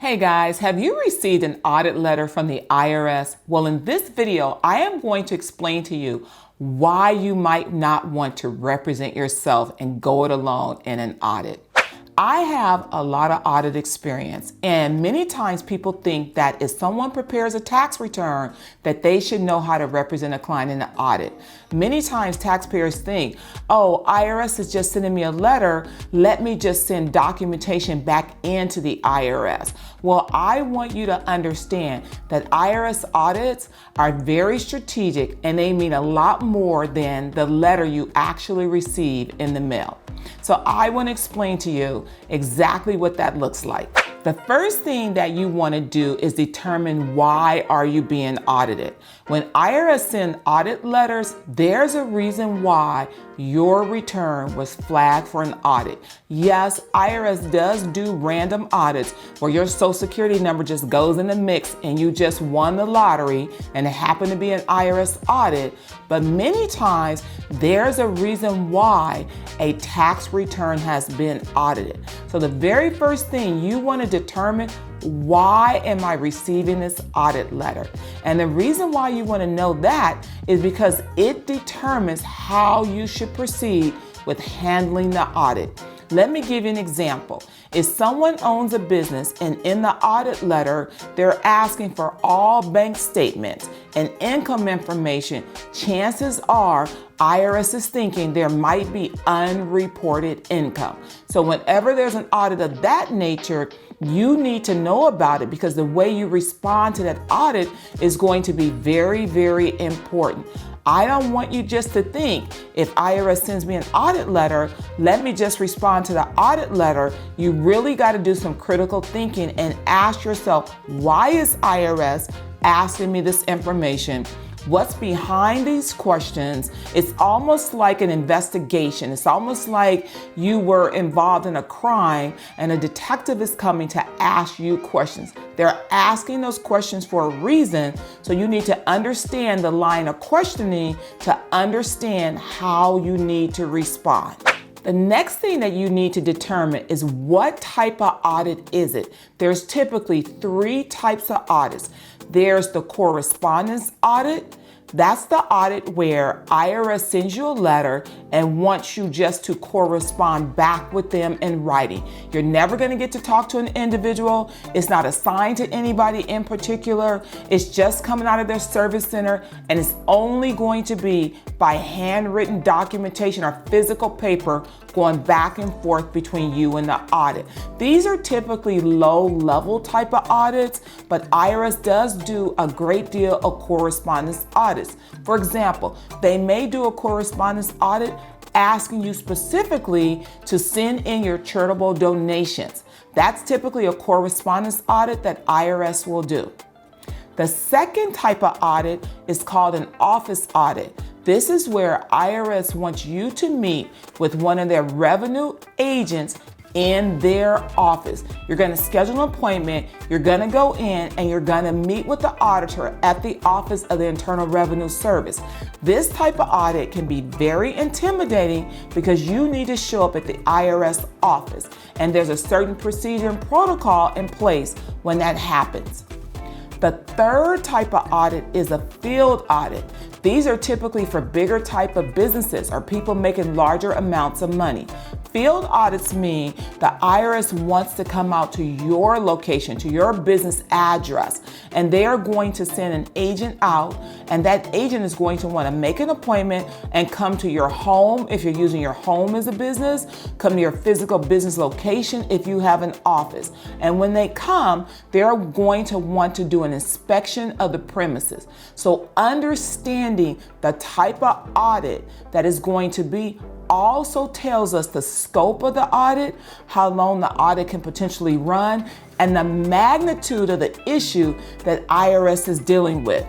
Hey guys, have you received an audit letter from the IRS? Well, in this video, I am going to explain to you why you might not want to represent yourself and go it alone in an audit. I have a lot of audit experience, and many times people think that if someone prepares a tax return, that they should know how to represent a client in an audit. Many times taxpayers think, oh, IRS is just sending me a letter, let me just send documentation back into the IRS. Well, I want you to understand that IRS audits are very strategic and they mean a lot more than the letter you actually receive in the mail. So I want to explain to you exactly what that looks like. The first thing that you want to do is determine why are you being audited. When IRS send audit letters, there's a reason why your return was flagged for an audit. Yes, IRS does do random audits where your social security number just goes in the mix and you just won the lottery and it happened to be an IRS audit, but many times there's a reason why a tax return has been audited. So the very first thing you want to determine, why am I receiving this audit letter? And the reason why you want to know that is because it determines how you should proceed with handling the audit. Let me give you an example. If someone owns a business and in the audit letter, they're asking for all bank statements and income information, chances are IRS is thinking there might be unreported income. So whenever there's an audit of that nature, you need to know about it because the way you respond to that audit is going to be very, very important. I don't want you just to think, if IRS sends me an audit letter, let me just respond to the audit letter. You really got to do some critical thinking and ask yourself, why is IRS asking me this information? What's behind these questions? It's almost like an investigation. It's almost like you were involved in a crime and a detective is coming to ask you questions. They're asking those questions for a reason, so you need to understand the line of questioning to understand how you need to respond. The next thing that you need to determine is what type of audit is it? There's typically three types of audits. There's the correspondence audit. That's the audit where IRS sends you a letter and wants you just to correspond back with them in writing. You're never going to get to talk to an individual. It's not assigned to anybody in particular. It's just coming out of their service center, and it's only going to be by handwritten documentation or physical paper going back and forth between you and the audit. These are typically low-level type of audits, but IRS does do a great deal of correspondence audits. For example, they may do a correspondence audit asking you specifically to send in your charitable donations. That's typically a correspondence audit that IRS will do. The second type of audit is called an office audit. This is where IRS wants you to meet with one of their revenue agents in their office. You're going to schedule an appointment, you're going to go in, and you're going to meet with the auditor at the Office of the Internal Revenue Service. This type of audit can be very intimidating because you need to show up at the IRS office, and there's a certain procedure and protocol in place when that happens. The third type of audit is a field audit. These are typically for bigger type of businesses or people making larger amounts of money. Field audits mean the IRS wants to come out to your location, to your business address, and they are going to send an agent out, and that agent is going to want to make an appointment and come to your home if you're using your home as a business, come to your physical business location if you have an office. And when they come, they're going to want to do an inspection of the premises. So understanding the type of audit that is going to be also tells us the scope of the audit, how long the audit can potentially run, and the magnitude of the issue that IRS is dealing with.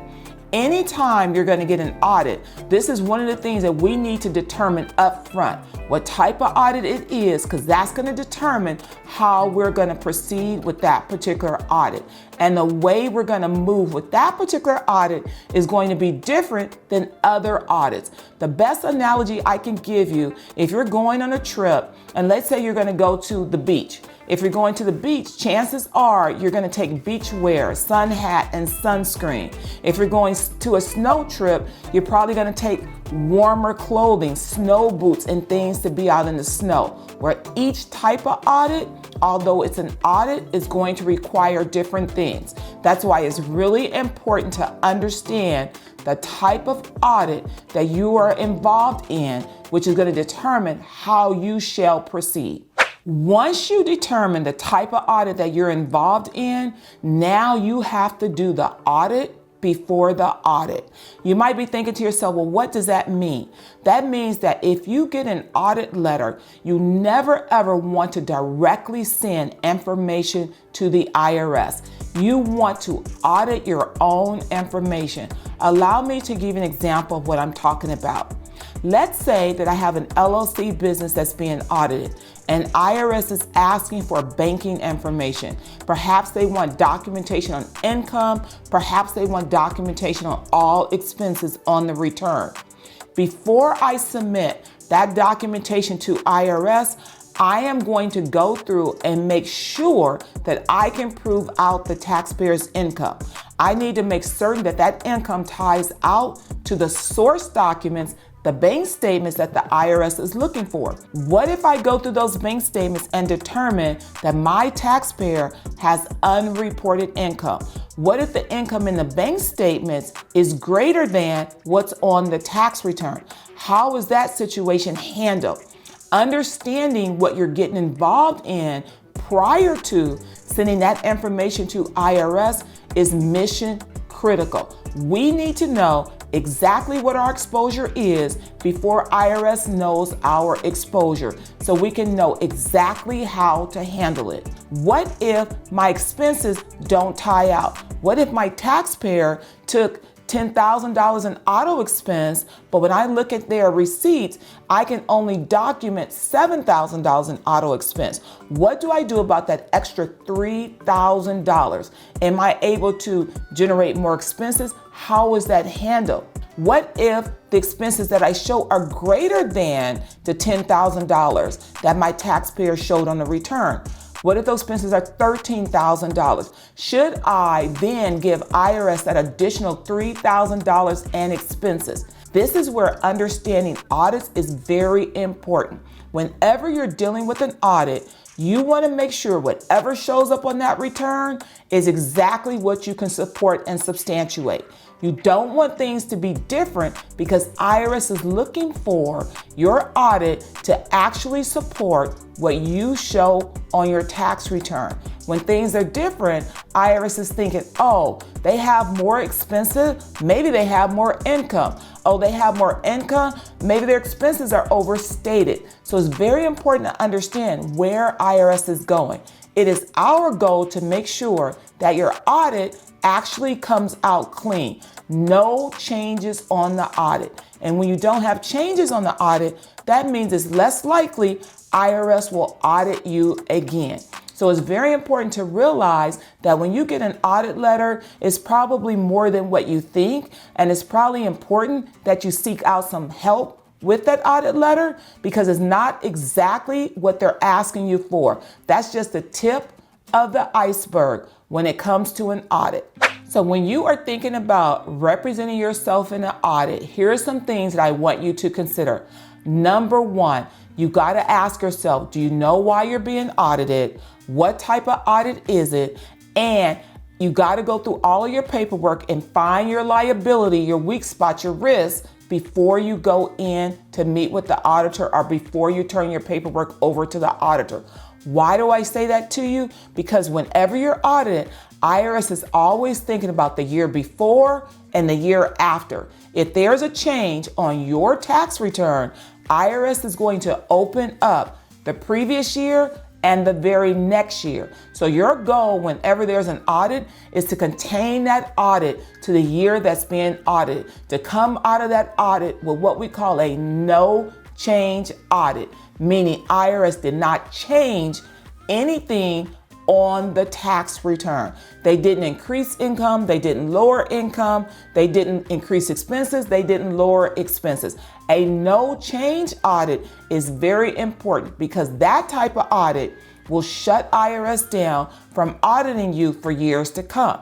Anytime you're going to get an audit, this is one of the things that we need to determine up front, what type of audit it is, because that's going to determine how we're going to proceed with that particular audit. And the way we're going to move with that particular audit is going to be different than other audits. The best analogy I can give you, if you're going on a trip, and let's say you're going to go to the beach, If you're going to the beach, chances are you're going to take beach wear, sun hat, and sunscreen. If you're going to a snow trip, you're probably going to take warmer clothing, snow boots, and things to be out in the snow. Where each type of audit, although it's an audit, is going to require different things. That's why it's really important to understand the type of audit that you are involved in, which is going to determine how you shall proceed. Once you determine the type of audit that you're involved in, now you have to do the audit before the audit. You might be thinking to yourself, well, what does that mean? That means that if you get an audit letter, you never ever want to directly send information to the IRS. You want to audit your own information. Allow me to give you an example of what I'm talking about. Let's say that I have an LLC business that's being audited and IRS is asking for banking information. Perhaps they want documentation on income. Perhaps they want documentation on all expenses on the return. Before I submit that documentation to IRS, I am going to go through and make sure that I can prove out the taxpayer's income. I need to make certain that that income ties out to the source documents, the bank statements that the IRS is looking for. What if I go through those bank statements and determine that my taxpayer has unreported income? What if the income in the bank statements is greater than what's on the tax return? How is that situation handled? Understanding what you're getting involved in prior to sending that information to IRS is mission critical. We need to know exactly what our exposure is before IRS knows our exposure, so we can know exactly how to handle it. What if my expenses don't tie out? What if my taxpayer took $10,000 in auto expense, but when I look at their receipts, I can only document $7,000 in auto expense? What do I do about that extra $3,000? Am I able to generate more expenses? How is that handled? What if the expenses that I show are greater than the $10,000 that my taxpayer showed on the return? What if those expenses are $13,000? Should I then give IRS that additional $3,000 in expenses? This is where understanding audits is very important. Whenever you're dealing with an audit, you want to make sure whatever shows up on that return is exactly what you can support and substantiate. You don't want things to be different because IRS is looking for your audit to actually support what you show on your tax return. When things are different, IRS is thinking, oh, they have more expenses, maybe they have more income. Oh, they have more income, maybe their expenses are overstated. So it's very important to understand where IRS is going. It is our goal to make sure that your audit actually comes out clean. No changes on the audit. And when you don't have changes on the audit, that means it's less likely IRS will audit you again. So it's very important to realize that when you get an audit letter, it's probably more than what you think. And it's probably important that you seek out some help with that audit letter because it's not exactly what they're asking you for. That's just the tip of the iceberg when it comes to an audit. So when you are thinking about representing yourself in an audit, here are some things that I want you to consider. Number one, you got to ask yourself, do you know why you're being audited? What type of audit is it? And you got to go through all of your paperwork and find your liability, your weak spot, your risk before you go in to meet with the auditor or before you turn your paperwork over to the auditor. Why do I say that to you? Because whenever you're audited, IRS is always thinking about the year before and the year after. If there's a change on your tax return, IRS is going to open up the previous year and the very next year. So your goal whenever there's an audit is to contain that audit to the year that's being audited, to come out of that audit with what we call a no change audit, meaning IRS did not change anything on the tax return. They didn't increase income, they didn't lower income, they didn't increase expenses, they didn't lower expenses. A no change audit is very important because that type of audit will shut IRS down from auditing you for years to come.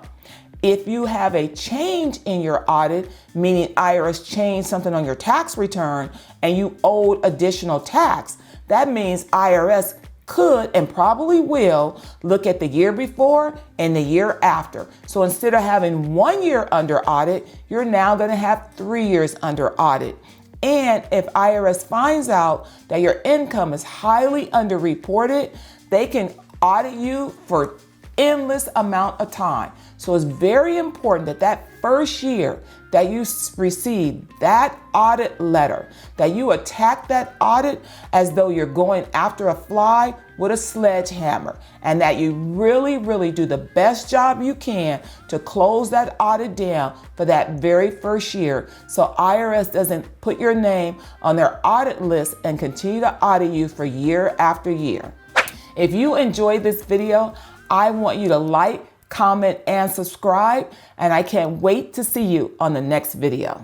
If you have a change in your audit, meaning IRS changed something on your tax return and you owed additional tax, that means IRS could and probably will look at the year before and the year after. So instead of having 1 year under audit, you're now going to have 3 years under audit. And if IRS finds out that your income is highly underreported, they can audit you for endless amount of time. So it's very important that that first year that you receive that audit letter, that you attack that audit as though you're going after a fly with a sledgehammer, and that you really, really do the best job you can to close that audit down for that very first year, so IRS doesn't put your name on their audit list and continue to audit you for year after year. If you enjoyed this video, I want you to like, comment, and subscribe, and I can't wait to see you on the next video.